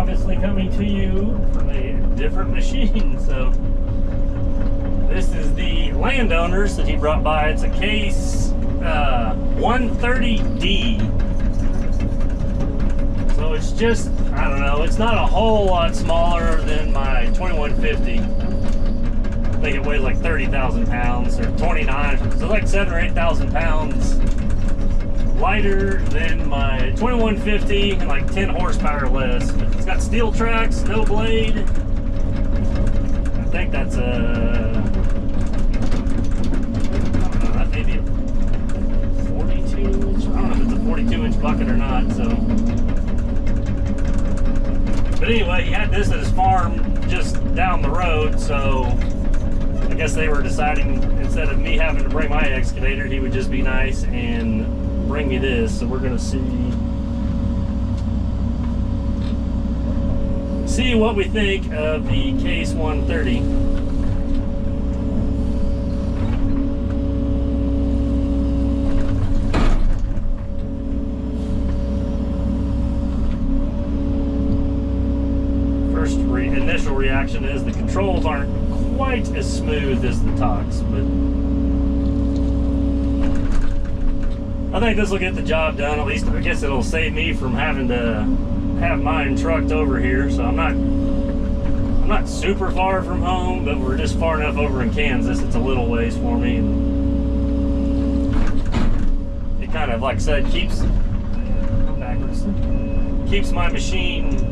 obviously coming to you from a different machine. So this is the Landowners that he brought by. It's a case 130D. So it's just, I don't know, it's not a whole lot smaller than my 2150. I think it weighs like 30,000 pounds or 29, so like 7,000 or 8,000 pounds lighter than my 2150 and like 10 horsepower less. It's got steel tracks, no blade. I think that's a, I don't know, that may be a 42 inch. I don't know if it's a 42 inch bucket or not. So, but anyway, he had this at his farm just down the road, so I guess they were deciding instead of me having to bring my excavator, he would just be nice and bring me this. So we're gonna see what we think of the Case 130. First initial reaction is the controls aren't quite as smooth as the Tox, but I think this will get the job done. At least I guess it'll save me from having to have mine trucked over here. So I'm not super far from home, but we're just far enough over in Kansas. It's a little ways for me, and it kind of, like I said, keeps my machine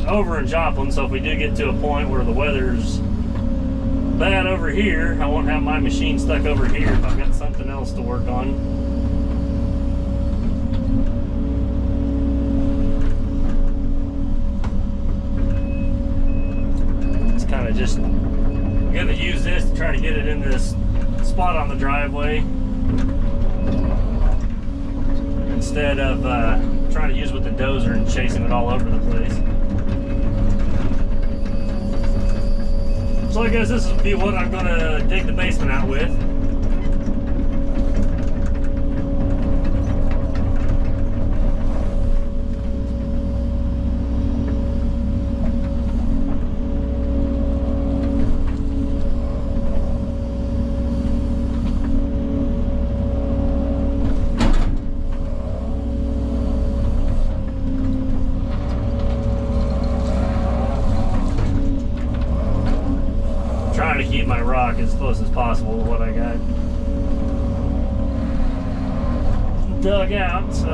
over in Joplin. So if we do get to a point where the weather's bad over here, I won't have my machine stuck over here if I've got something else to work on. Kind of just gonna use this to try to get it in this spot on the driveway instead of trying to use with the dozer and chasing it all over the place. So I guess this will be what I'm gonna dig the basement out with. Trying to keep my rock as close as possible to what I got dug out, so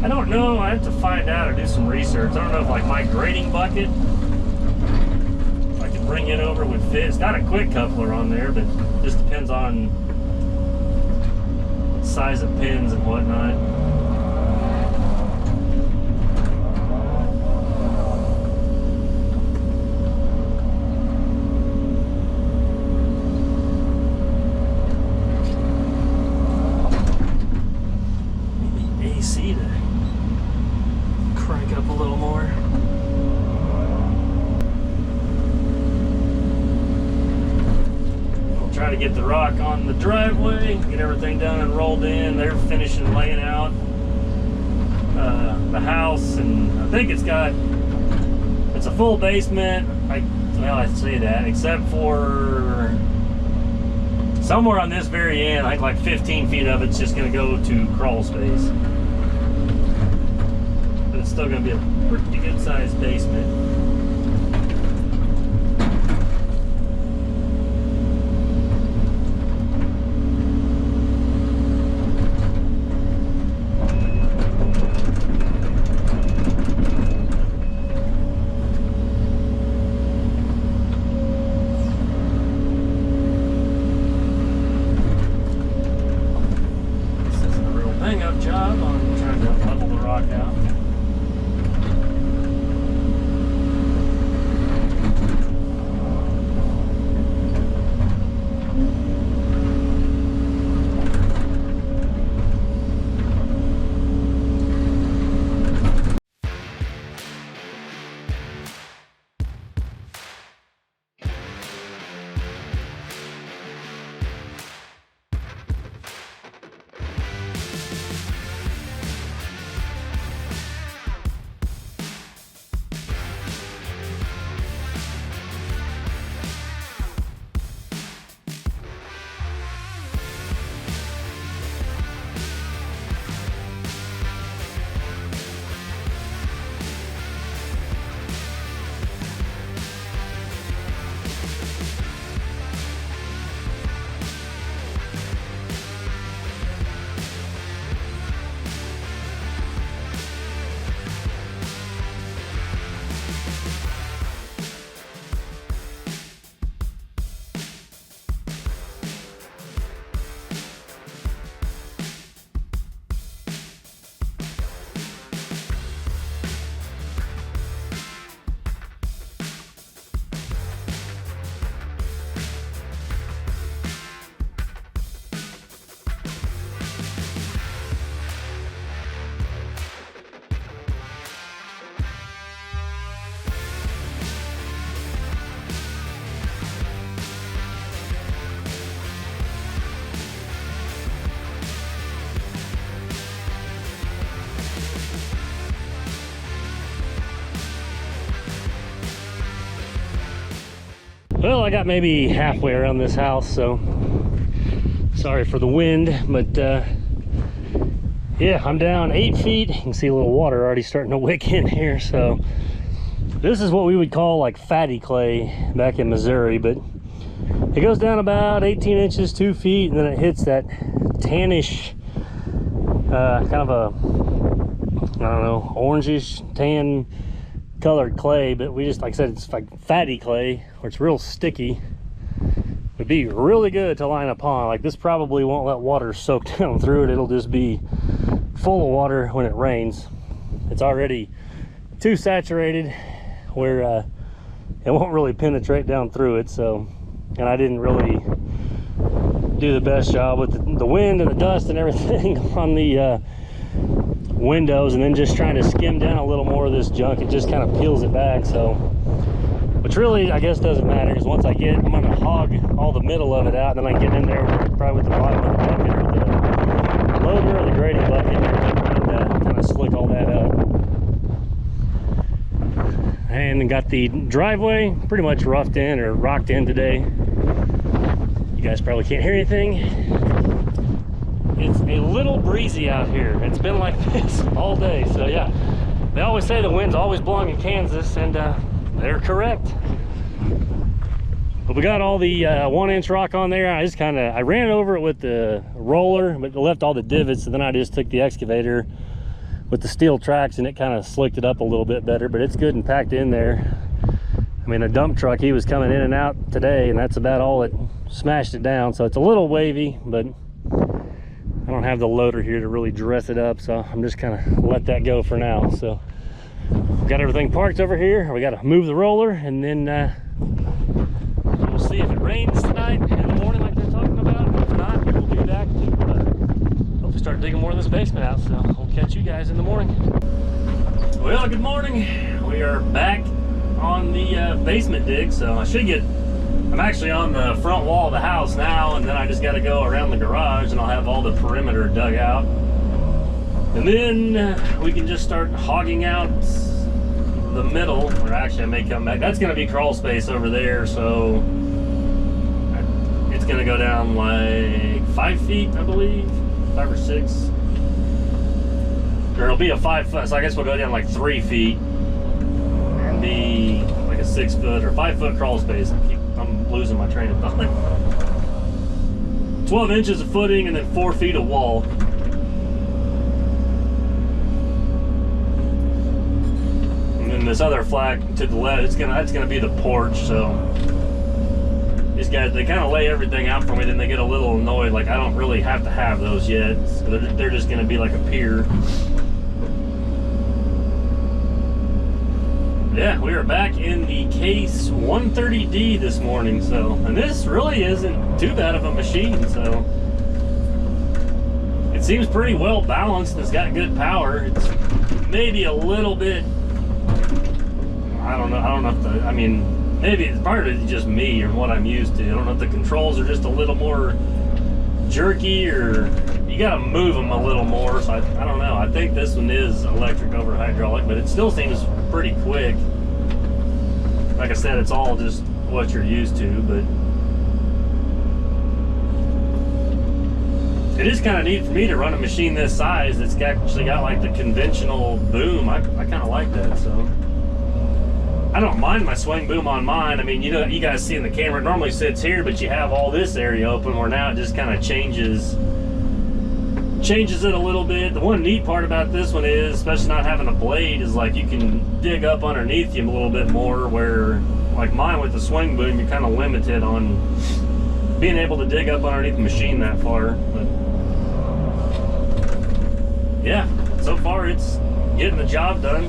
I don't know. I have to find out or do some research. I don't know if like my grading bucket, if I could bring it over, would fit. It's got a quick coupler on there, but it just depends on size of pins and whatnot. Try to get the rock on the driveway, get everything done and rolled in. They're finishing laying out the house, and I think it's a full basement. I say that, except for somewhere on this very end, I think like 15 feet of it's just going to go to crawl space. But it's still going to be a pretty good sized basement. Job on trying to level the rock out. Well, I got maybe halfway around this house, so sorry for the wind, but yeah, I'm down 8 feet. You can see a little water already starting to wick in here. So this is what we would call like fatty clay back in Missouri, but it goes down about 18 inches, 2 feet, and then it hits that tannish, kind of a, I don't know, orangish tan colored clay. But we just, like I said, it's like fatty clay, where it's real sticky. Would be really good to line a pond. Like this probably won't let water soak down through it. It'll just be full of water when it rains. It's already too saturated where it won't really penetrate down through it. So, and I didn't really do the best job with the wind and the dust and everything on the windows, and then just trying to skim down a little more of this junk, it just kind of peels it back. So, which really I guess doesn't matter, because once I'm gonna hog all the middle of it out, and then I get in there probably with the bottom of the bucket or the loader or the grading bucket, and kind of slick all that up. And got the driveway pretty much roughed in or rocked in today. You guys probably can't hear anything. It's a little breezy out here. It's been like this all day. So yeah, they always say the wind's always blowing in Kansas, and they're correct. But we got all the 1-inch rock on there. I ran over it with the roller, but it left all the divots, and then I just took the excavator with the steel tracks, and it kind of slicked it up a little bit better. But it's good and packed in there. I mean, a dump truck, he was coming in and out today, and that's about all it smashed it down. So it's a little wavy, but I don't have the loader here to really dress it up, so I'm just kind of let that go for now. So we got everything parked over here. We got to move the roller, and then we'll see if it rains tonight in the morning like they're talking about. If not, we'll be back to hopefully start digging more of this basement out. So we'll catch you guys in the morning. Well, good morning. We are back on the basement dig. So I'm actually on the front wall of the house now, and then I just got to go around the garage, and I'll have all the perimeter dug out, and then we can just start hogging out the middle. Or actually I may come back. That's going to be crawl space over there, so it's going to go down like 5 feet, I believe, 5 or 6, or it'll be a 5 foot, so I guess we'll go down like 3 feet and be like a 6 foot or 5 foot crawl space. I'm losing my train of thought. 12 inches of footing, and then 4 feet of wall. And then this other flag to the left, that's gonna be the porch. So these guys, they kind of lay everything out for me, then they get a little annoyed, like I don't really have to have those yet. So they're just gonna be like a pier. Yeah, we are back in the case 130D this morning. So, and this really isn't too bad of a machine. So it seems pretty well balanced, and it's got good power. It's maybe a little bit, I don't know if I mean, maybe it's part of it just me or what I'm used to. I don't know if the controls are just a little more jerky, or you gotta move them a little more. So I don't know. I think this one is electric over hydraulic, but it still seems pretty quick. Like I said, it's all just what you're used to, but it is kind of neat for me to run a machine this size that's actually got like the conventional boom. I kind of like that. So I don't mind my swing boom on mine. I mean, you know, you guys see in the camera, it normally sits here, but you have all this area open, where now it just kind of changes it a little bit. The one neat part about this one is, especially not having a blade, is like you can dig up underneath you a little bit more, where like mine with the swing boom, you're kind of limited on being able to dig up underneath the machine that far. But yeah, so far it's getting the job done.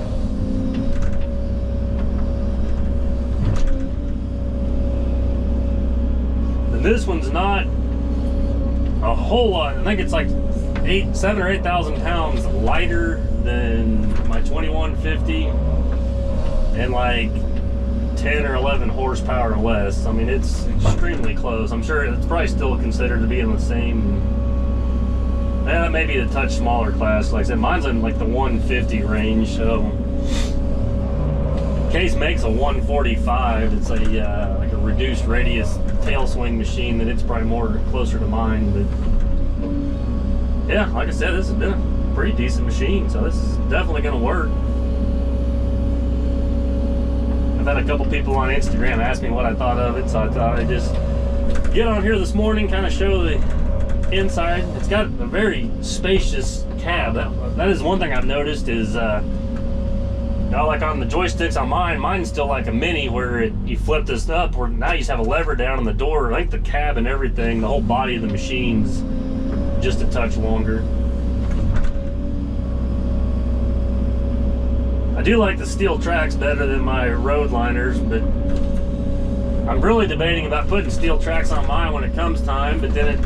And this one's not a whole lot. I think it's like 7,000 or 8,000 pounds lighter than my 2150, and like 10 or 11 horsepower less. I mean, it's extremely close. I'm sure it's probably still considered to be in the same, maybe a touch smaller class. Like I said, mine's in like the 150 range. So Case makes a 145. It's a like a reduced radius tail swing machine, then it's probably more closer to mine. But yeah, like I said, this has been a pretty decent machine, so this is definitely going to work. I've had a couple people on Instagram ask me what I thought of it, so I thought I'd just get on here this morning, kind of show the inside. It's got a very spacious cab. That is one thing I've noticed is now, like on the joysticks on mine's still like a mini, where you flip this up, where now you just have a lever down on the door. I think the cab and everything, the whole body of the machine's just a touch longer. I do like the steel tracks better than my road liners, but I'm really debating about putting steel tracks on mine when it comes time, but then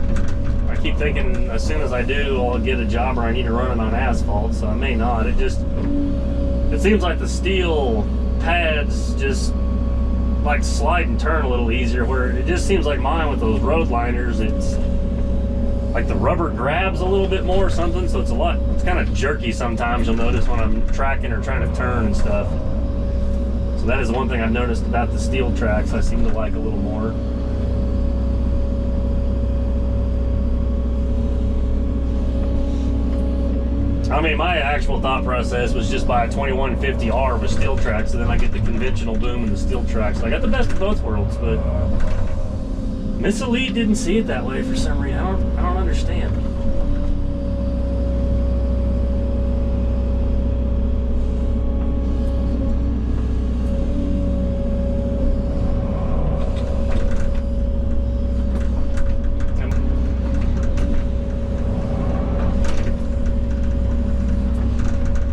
I keep thinking as soon as I do, I'll get a job where I need to run it on asphalt, so I may not. It seems like the steel pads just like slide and turn a little easier, where it just seems like mine with those road liners, it's like the rubber grabs a little bit more or something, so it's kind of jerky sometimes, you'll notice when I'm tracking or trying to turn and stuff. So that is one thing I've noticed about the steel tracks I seem to like a little more. I mean, my actual thought process was just buy a 2150R with steel tracks, so then I get the conventional boom and the steel tracks. So I got the best of both worlds, but Miss Elite didn't see it that way for some reason. I don't understand.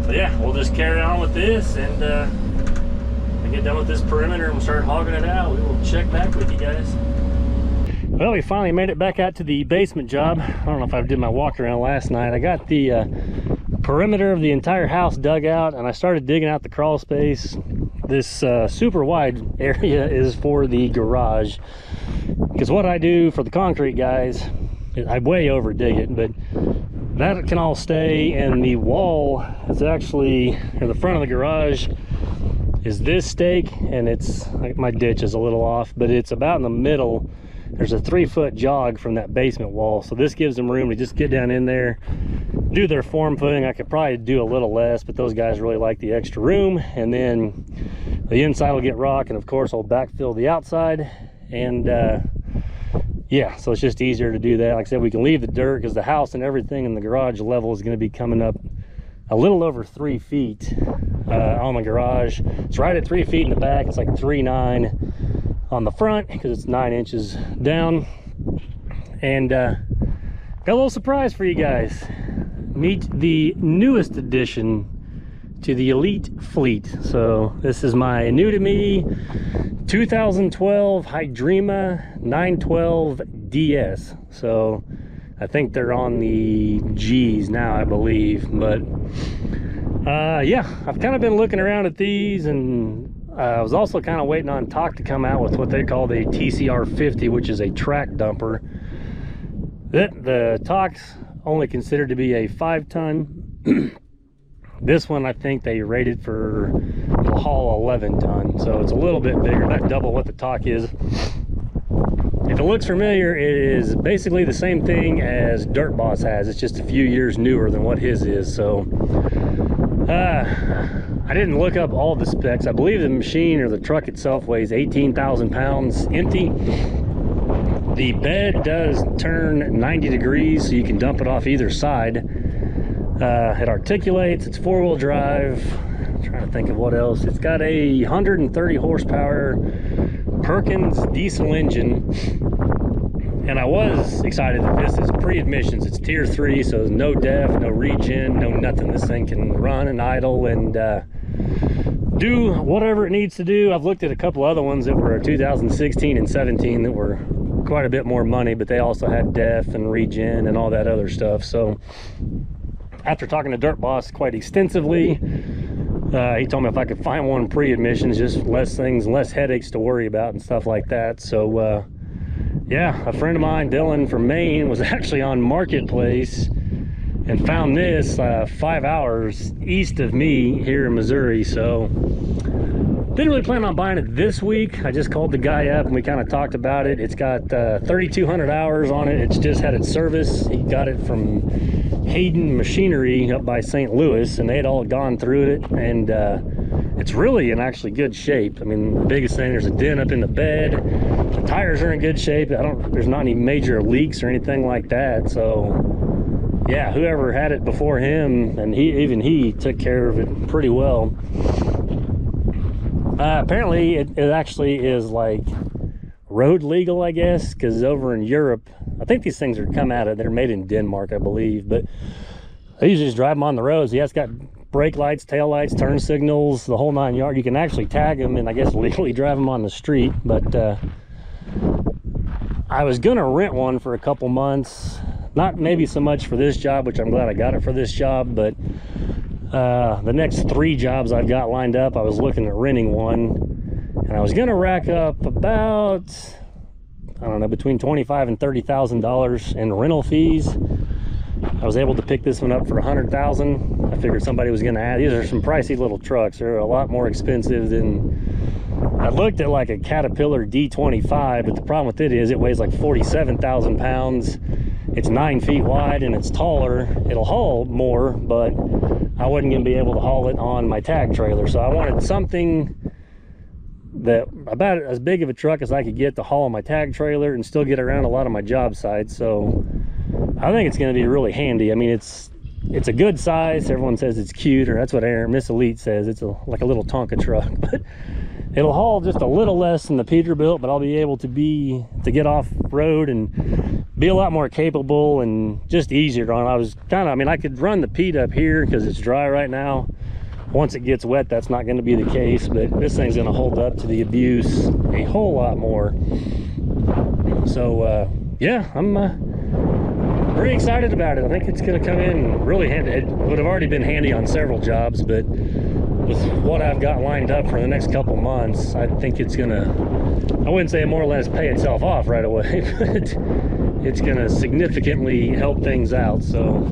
So yeah, we'll just carry on with this, and when I get done with this perimeter and we'll start hogging it out, we will check back with you guys. Well, we finally made it back out to the basement job. I don't know if I did my walk around last night. I got the perimeter of the entire house dug out, and I started digging out the crawl space. This super wide area is for the garage, because what I do for the concrete guys, I way over dig it, but that can all stay, and the wall is actually, or the front of the garage is this stake, and it's like, my ditch is a little off, but it's about in the middle. There's a 3-foot jog from that basement wall, so this gives them room to just get down in there, do their form footing. I could probably do a little less, but those guys really like the extra room. And then the inside will get rock, and of course I'll backfill the outside. And yeah, so it's just easier to do that. Like I said, we can leave the dirt because the house and everything in the garage level is going to be coming up a little over 3 feet on the garage. It's right at 3 feet in the back. It's like 3.9 on the front because it's 9 inches down. And got a little surprise for you guys. Meet the newest addition to the Elite fleet. So this is my new to me 2012 Hydrema 912 DS. So I think they're on the G's now, I believe. But yeah, I've kind of been looking around at these, and I was also kind of waiting on Talk to come out with what they call the TCR 50, which is a track dumper. The Talk's only considered to be a 5-ton. This one, I think they rated for the haul 11-ton, so it's a little bit bigger, about double what the Talk is. If it looks familiar, it is basically the same thing as Dirt Boss has. It's just a few years newer than what his is. So I didn't look up all the specs. I believe the machine or the truck itself weighs 18,000 pounds empty. The bed does turn 90 degrees, so you can dump it off either side. It articulates. It's 4-wheel drive. I'm trying to think of what else. It's got a 130 horsepower Perkins diesel engine, and I was excited that this is pre-admissions. It's tier 3, so there's no def, no regen, no nothing. This thing can run and idle and do whatever it needs to do. I've looked at a couple other ones that were 2016 and 17 that were quite a bit more money, but they also had def and regen and all that other stuff. So after talking to Dirt Boss quite extensively, he told me if I could find one pre-admissions, just less things, less headaches to worry about and stuff like that. So yeah, a friend of mine, Dylan from Maine, was actually on Marketplace and found this 5 hours east of me here in Missouri. So Didn't really plan on buying it this week. I just called the guy up and we kind of talked about it. It's got 3,200 hours on it. It's just had its service. He got it from Hayden Machinery up by St. Louis, and they had all gone through it, and it's really in actually good shape. I mean, the biggest thing, there's a dent up in the bed. The tires are in good shape. There's not any major leaks or anything like that. So yeah, whoever had it before him, and he took care of it pretty well. Apparently it actually is like road legal, I guess, because over in Europe, I think these things they're made in Denmark, I believe, but they usually just drive them on the roads. Yeah, it's got brake lights, tail lights, turn signals, the whole 9 yards. You can actually tag them and I guess legally drive them on the street. But I was gonna rent one for a couple months, not maybe so much for this job, which I'm glad I got it for this job, but the next 3 jobs I've got lined up, I was looking at renting one, and I was gonna rack up about, I don't know, between $25,000 and $30,000 in rental fees. I was able to pick this one up for $100,000. I figured somebody was gonna add. These are some pricey little trucks. They're a lot more expensive than, I looked at like a Caterpillar D25, but the problem with it is it weighs like 47,000 pounds. It's 9 feet wide and it's taller. It'll haul more, but I wasn't gonna be able to haul it on my tag trailer. So I wanted something that about as big of a truck as I could get to haul on my tag trailer and still get around a lot of my job sites. So I think it's gonna be really handy. I mean, it's a good size. Everyone says it's cute, or that's what Miss Elite says. It's like a little Tonka truck, but it'll haul just a little less than the Peterbilt, but I'll be able to get off road and be a lot more capable and just easier on. I could run the Pete up here because it's dry right now. Once it gets wet, that's not going to be the case, but this thing's going to hold up to the abuse a whole lot more. So yeah, I'm pretty excited about it. I think it's going to come in really handy. It would have already been handy on several jobs, but with what I've got lined up for the next couple months, I think it's going to, I wouldn't say more or less pay itself off right away, but it's going to significantly help things out. So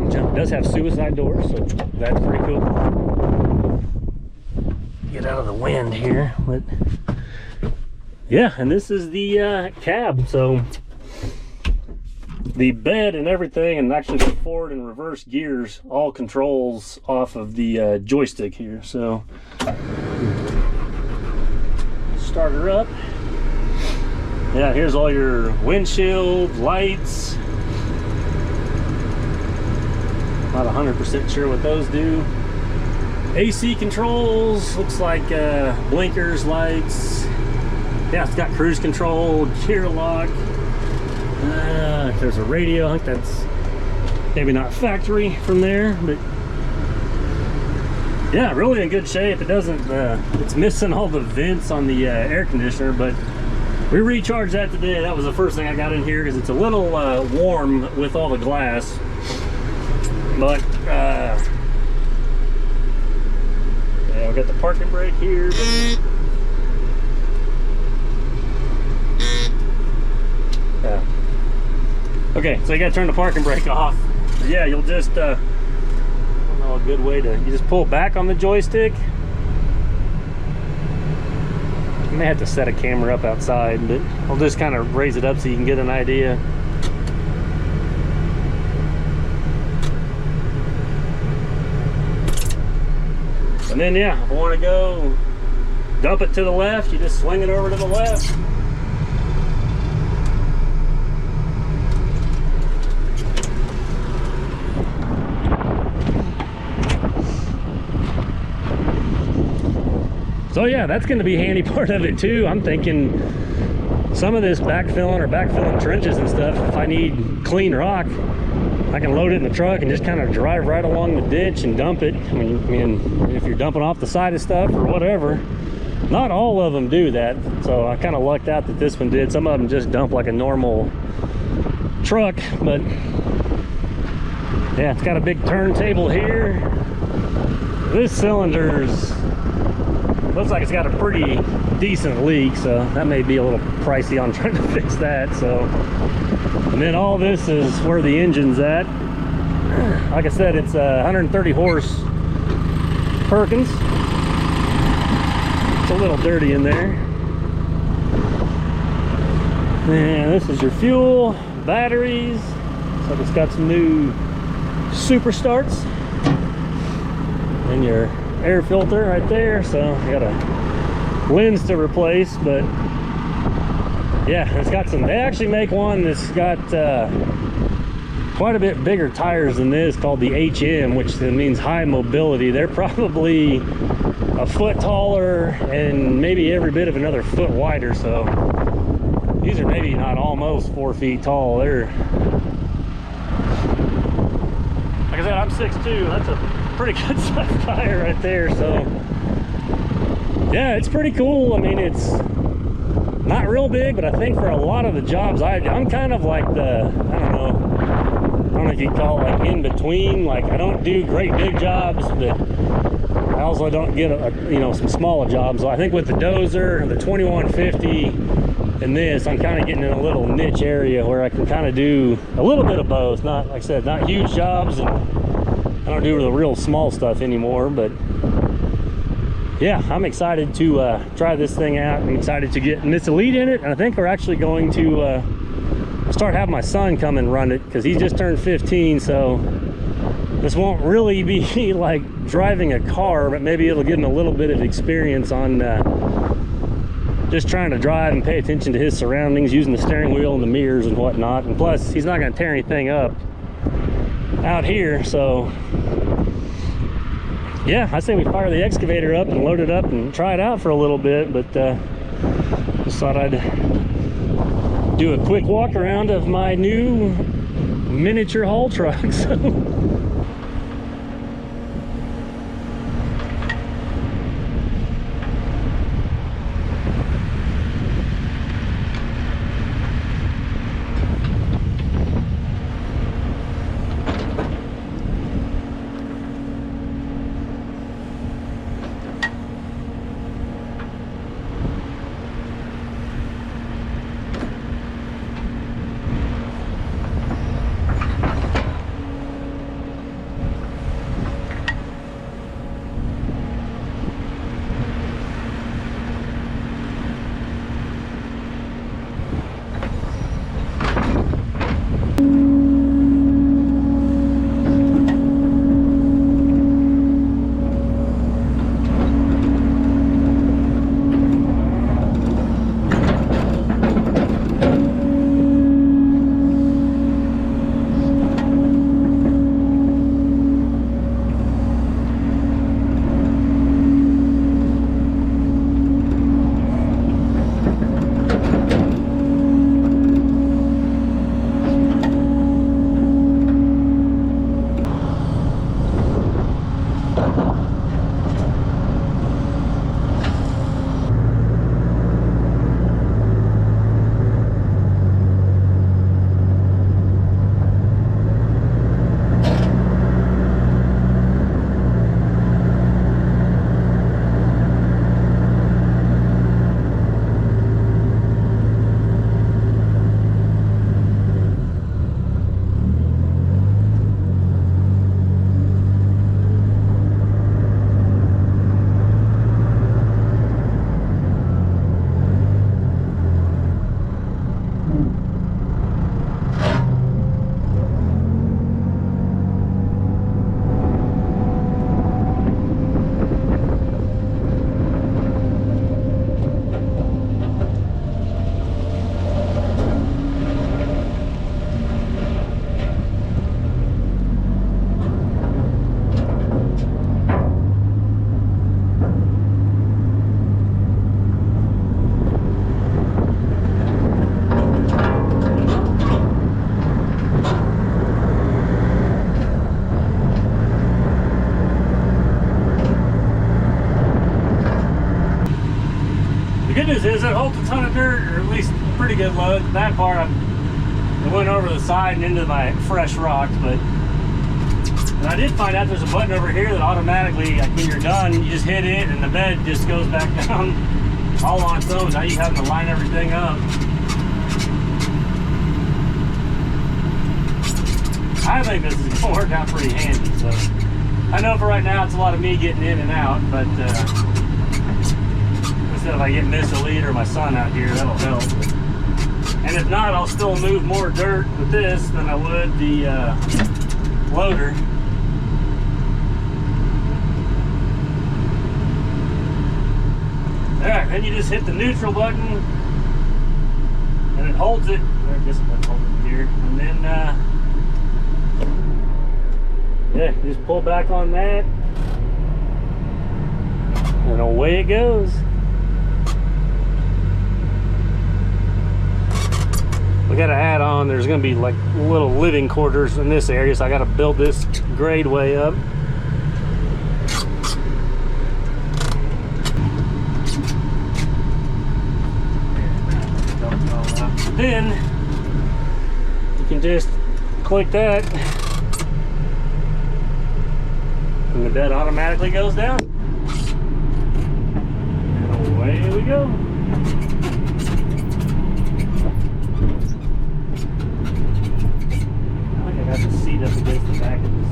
it does have suicide doors, so that's pretty cool. Get out of the wind here, but yeah, and this is the cab. So the bed and everything, and actually the forward and reverse gears, all controls off of the joystick here. So start her up. Yeah, here's all your windshield lights. Not 100% sure what those do. AC controls, looks like blinkers, lights. Yeah, it's got cruise control, gear lock. There's a radio. I think that's maybe not factory from there, but yeah, really in good shape. It doesn't, it's missing all the vents on the air conditioner, but we recharged that today. That was the first thing I got in here because it's a little warm with all the glass. But yeah, we got the parking brake here. Yeah. Okay, so you gotta turn the parking brake off. But yeah, you'll just I don't know a good way to, you just pull back on the joystick. You may have to set a camera up outside, but I'll just kind of raise it up so you can get an idea. And then yeah, if I want to go dump it to the left, you just swing it over to the left. So yeah, that's going to be a handy part of it too. I'm thinking some of this backfilling trenches and stuff, if I need clean rock, I can load it in the truck and just kind of drive right along the ditch and dump it. I mean, if you're dumping off the side of stuff or whatever, not all of them do that. So I kind of lucked out that this one did. Some of them just dump like a normal truck, but yeah, it's got a big turntable here. This cylinder's looks like it's got a pretty decent leak, so that may be a little pricey on trying to fix that. So, and then all this is where the engine's at. Like I said, it's 130 horse Perkins. It's a little dirty in there. And this is your fuel, batteries. So it's got some new super starts. And your air filter right there. So I got a lens to replace, but yeah, it's got some. They actually make one that's got quite a bit bigger tires than this, called the HM, which means high mobility. They're probably a foot taller and maybe every bit of another foot wider. So these are maybe not almost 4 feet tall. They're, like I said, I'm 6'2". That's a pretty good sized tire right there. So yeah, it's pretty cool. I mean, it's not real big, but I think for a lot of the jobs, I'm kind of like the, I don't know if you'd call it like in between. Like, I don't do great big jobs, but I also don't get you know, some smaller jobs. So I think with the dozer, the 2150, and this, I'm kind of getting in a little niche area where I can kind of do a little bit of both. Not, like I said, not huge jobs, and I don't do the real small stuff anymore. But yeah, I'm excited to try this thing out. I'm excited to get Miss Elite in it, and I think we're actually going to start having my son come and run it, because he just turned 15. So this won't really be like driving a car, but maybe it'll give him a little bit of experience on just trying to drive and pay attention to his surroundings, using the steering wheel and the mirrors and whatnot. And plus, he's not going to tear anything up out here. So yeah, I say we fire the excavator up and load it up and try it out for a little bit. But just thought I'd do a quick walk around of my new miniature haul truck. So good news is it holds a ton of dirt, or at least a pretty good load. That part I went over the side and into my fresh rocks, but and I did find out there's a button over here that automatically, like when you're done, you just hit it and the bed just goes back down all on its own. Now you having to line everything up. I think this is going to work out pretty handy. So I know for right now it's a lot of me getting in and out, but So if I get Miss Elite or my son out here, that'll help. And if not, I'll still move more dirt with this than I would the loader. Alright, then you just hit the neutral button and it holds it. I guess let's hold it here. And then yeah, just pull back on that. And away it goes. We got to add on, there's going to be like little living quarters in this area, so I got to build this grade way up. Then you can just click that and the bed automatically goes down. And away we go. I got the seat up against the back of this.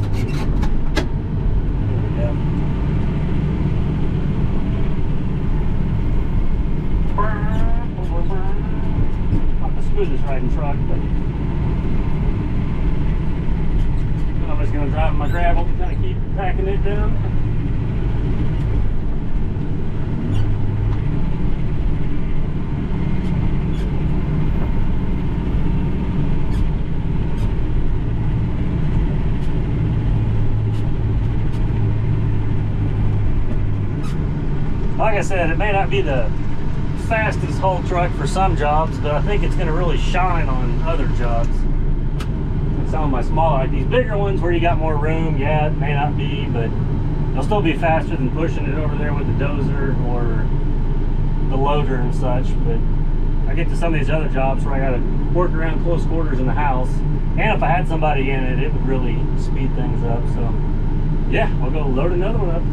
There we go. Not the smoothest riding truck, but I'm just going to drive my gravel to kind of keep packing it down. Like I said, it may not be the fastest haul truck for some jobs, but I think it's going to really shine on other jobs. And some of my smaller, like these bigger ones where you got more room, yeah, it may not be, but it'll still be faster than pushing it over there with the dozer or the loader and such. But I get to some of these other jobs where I got to work around close quarters in the house, and if I had somebody in it, it would really speed things up. So yeah, we'll go load another one up.